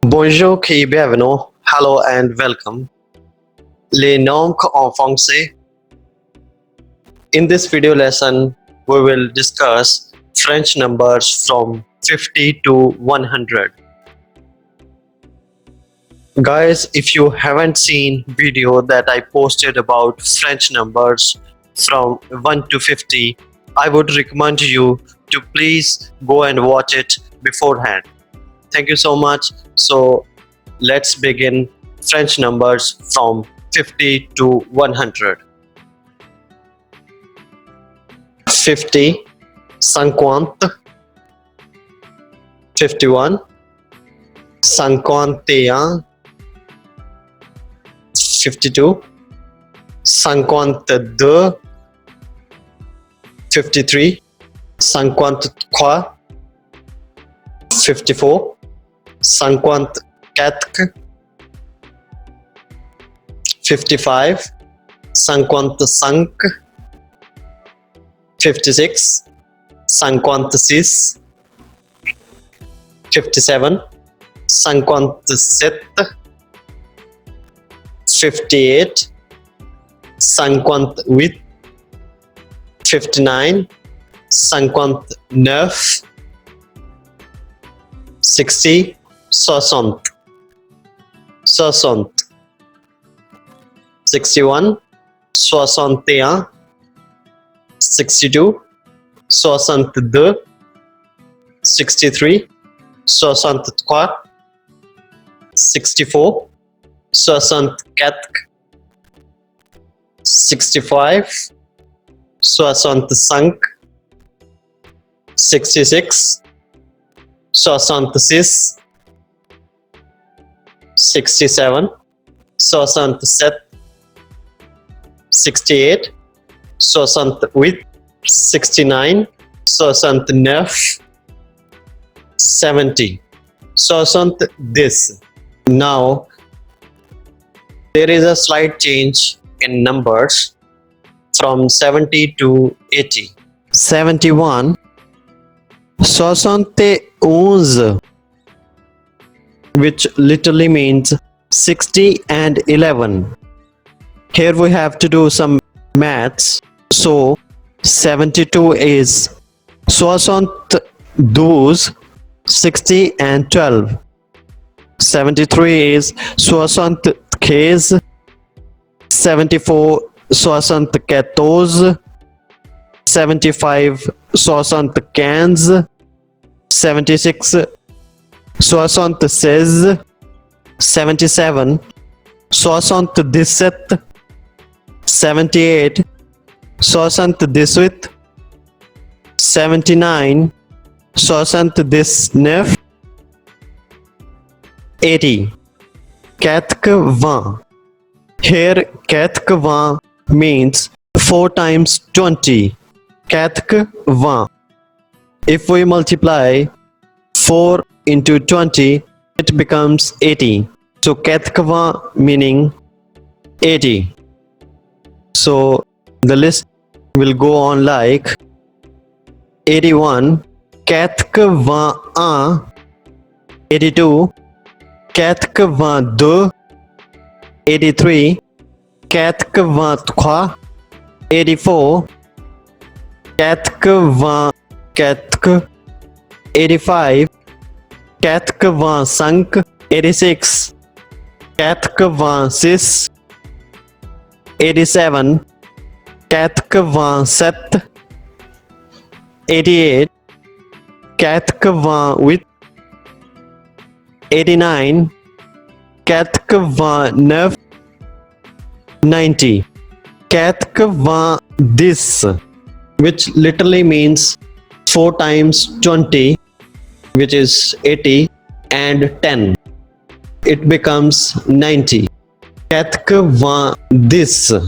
Bonjour et bienvenue. Hello and welcome. Les noms en français. In this video lesson, we will discuss French numbers from 50 to 100. Guys, if you haven't seen video that I posted about French numbers from 1 to 50, I would recommend you to please go and watch it beforehand. Thank you so much. So let's begin French numbers from 50 to 100. 50, 50, 51, 51, 52, 52, 53, 53, 54, 54, 55, 55, 56, 56, 57, 57, 58, 58, 59, 59, 60, 60, 60, 61, 61, 62, 62, 63, 63, 64, 64, 65, 65, 66, 66, 67, 67, 68, 68, 69, 69, 70, 70 this. Now there is a slight change in numbers from 70 to 80. 71, 71, which literally means 60 and 11. Here we have to do some maths. So 72 is 72, 60 and 12. 73 is 73, 74, 74, 75, 75, 76, 76, 77, 77, 78, 78, 79, 79, 80. 80. Here 80 means 4 times 20. 80. If we multiply 4 into 20, it becomes 80. So 80 meaning 80. So the list will go on like 81, 81, 82, 82, 83, 83, 84, 84, 85, 85, 86, 86, 87, 87, 88, 88, 89, 89, 90, 90, which literally means 4 times 20, which is 80, and 10. It becomes 90. 90.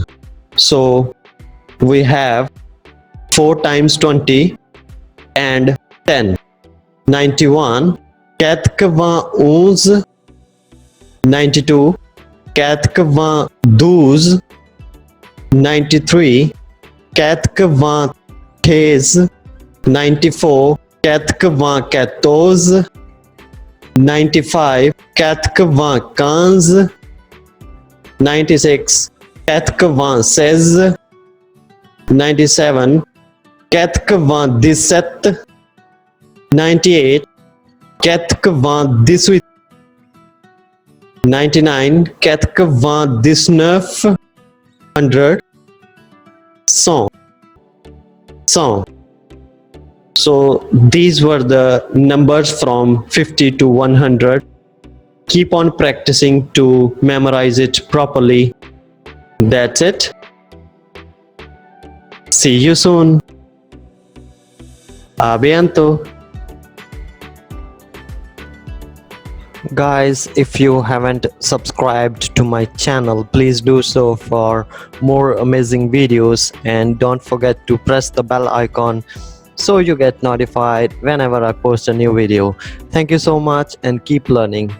So we have 4 times 20 and 10. 91, 91, 92, 92, 93, 93, 94, 94, 95 95 96 96 97 97 98 98 99 99 100 100 100. So these were the numbers from 50 to 100. Keep on practicing to memorize it properly. That's it. See you soon. A bientôt. Guys, if you haven't subscribed to my channel, please do so for more amazing videos, and don't forget to press the bell icon so you get notified whenever I post a new video. Thank you so much and keep learning.